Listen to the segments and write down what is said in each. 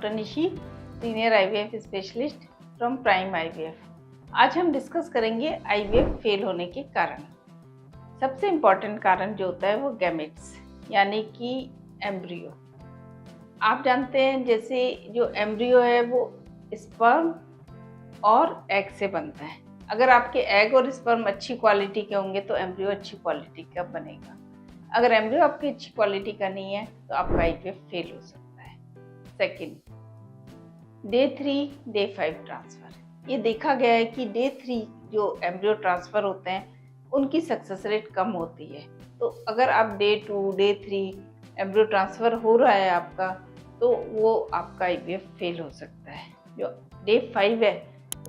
Doctor Nishi, senior IVF specialist from prime IVF. आज हम discuss करेंगे आईवीएफ फेल होने के कारण। सबसे इम्पॉर्टेंट कारण जो होता है वो गैमेट्स यानी कि एम्ब्रियो। आप जानते हैं जैसे जो एम्ब्रियो है वो स्पर्म और एग से बनता है। अगर आपके एग और स्पर्म अच्छी क्वालिटी के होंगे तो एम्ब्रियो अच्छी क्वालिटी का बनेगा। अगर एम्ब्रियो आपकी अच्छी क्वालिटी का नहीं है तो आपका आईवीएफ फेल हो सकता है। Second, day 3 day 5 transfer. ये देखा गया है कि डे 3 जो एम्ब्रियो ट्रांसफ़र होते हैं उनकी सक्सेस रेट कम होती है। तो अगर आप डे 2 डे 3 एम्ब्रियो ट्रांसफ़र हो रहा है आपका, तो वो आपका आईवीएफ फेल हो सकता है। जो डे 5 है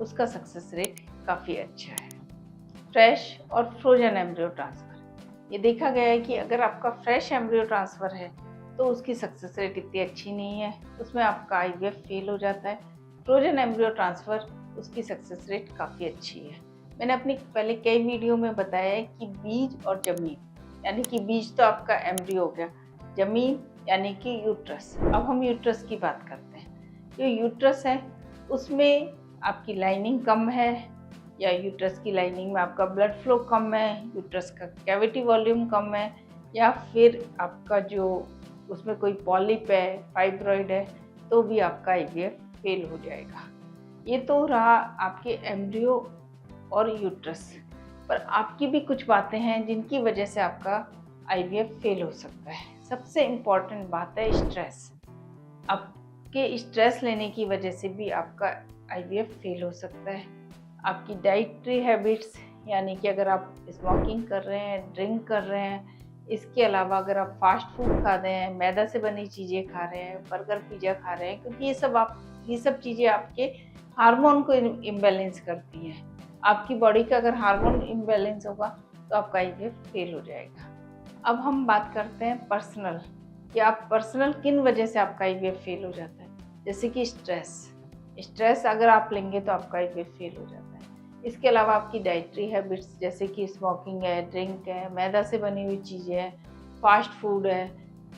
उसका सक्सेस रेट काफ़ी अच्छा है। फ्रेश और फ्रोजन एम्ब्रियो ट्रांसफ़र। ये देखा गया है कि अगर आपका फ्रेश एम्ब्रियो ट्रांसफ़र है तो उसकी सक्सेस रेट इतनी अच्छी नहीं है, उसमें आपका आईवीएफ फेल हो जाता है। फ्रोजन एम्ब्रियो ट्रांसफ़र उसकी सक्सेस रेट काफ़ी अच्छी है। मैंने अपनी पहले कई वीडियो में बताया है कि बीज और जमीन, यानी कि बीज तो आपका एम्ब्रियो हो गया, जमीन यानी कि यूट्रस। अब हम यूट्रस की बात करते हैं। जो यूट्रस है उसमें आपकी लाइनिंग कम है, या यूट्रस की लाइनिंग में आपका ब्लड फ्लो कम है, यूट्रस का कैविटी वॉल्यूम कम है, या फिर आपका जो उसमें कोई पॉलिप है, फाइब्रॉइड है, तो भी आपका आईवीएफ फेल हो जाएगा। ये तो रहा आपके एम्ब्रियो और यूट्रस, पर आपकी भी कुछ बातें हैं जिनकी वजह से आपका आईवीएफ फेल हो सकता है। सबसे इम्पॉर्टेंट बात है स्ट्रेस। आपके स्ट्रेस लेने की वजह से भी आपका आईवीएफ फेल हो सकता है। आपकी डाइटरी हैबिट्स, यानी कि अगर आप स्मोकिंग कर रहे हैं, ड्रिंक कर रहे हैं, इसके अलावा अगर आप फास्ट फूड खा रहे हैं, मैदा से बनी चीज़ें खा रहे हैं, बर्गर पिज़्ज़ा खा रहे हैं, क्योंकि ये सब चीज़ें आपके हार्मोन को इम्बैलेंस करती हैं। आपकी बॉडी का अगर हार्मोन इम्बैलेंस होगा तो आपका आईवीएफ फेल हो जाएगा। अब हम बात करते हैं पर्सनल, कि आप पर्सनल किन वजह से आपका आईवीएफ फेल हो जाता है। जैसे कि स्ट्रेस अगर आप लेंगे तो आपका आईवीएफ फेल हो जाता है। इसके अलावा आपकी डाइटरी हैबिट्स जैसे कि स्मोकिंग है, ड्रिंक है, मैदा से बनी हुई चीज़ें हैं, फास्ट फूड है,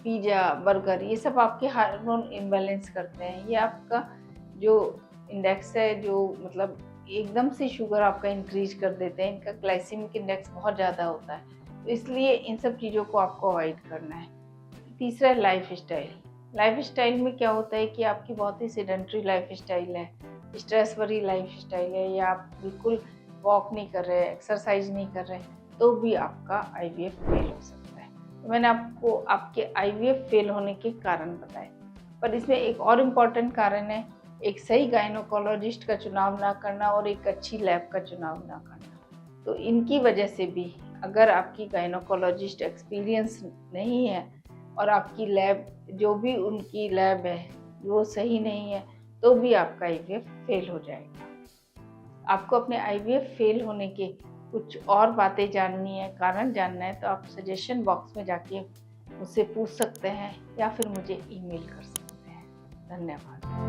पिज़्ज़ा, बर्गर, ये सब आपके हार्मोन इम्बैलेंस करते हैं। ये आपका जो इंडेक्स है, जो मतलब एकदम से शुगर आपका इंक्रीज कर देते हैं, इनका ग्लाइसेमिक इंडेक्स बहुत ज़्यादा होता है, तो इसलिए इन सब चीज़ों को आपको अवॉइड करना है। तीसरा है लाइफ स्टाइल में क्या होता है कि आपकी बहुत ही सेडेंट्री लाइफ स्टाइल है, स्ट्रेस भरी लाइफ स्टाइल है, या आप बिल्कुल वॉक नहीं कर रहे, एक्सरसाइज नहीं कर रहे, तो भी आपका आईवीएफ फेल हो सकता है। तो मैंने आपको आपके आईवीएफ फेल होने के कारण बताए, पर इसमें एक और इम्पॉर्टेंट कारण है एक सही गायनोकोलॉजिस्ट का चुनाव ना करना और एक अच्छी लैब का चुनाव ना करना। तो इनकी वजह से भी, अगर आपकी गायनोकोलॉजिस्ट एक्सपीरियंस नहीं है और आपकी लैब, जो भी उनकी लैब है वो सही नहीं है, तो भी आपका आईवीएफ फेल हो जाएगा। आपको अपने आईवीएफ फेल होने के कुछ और बातें जाननी है, कारण जानना है, तो आप सजेशन बॉक्स में जाके मुझसे पूछ सकते हैं या फिर मुझे ईमेल कर सकते हैं। धन्यवाद।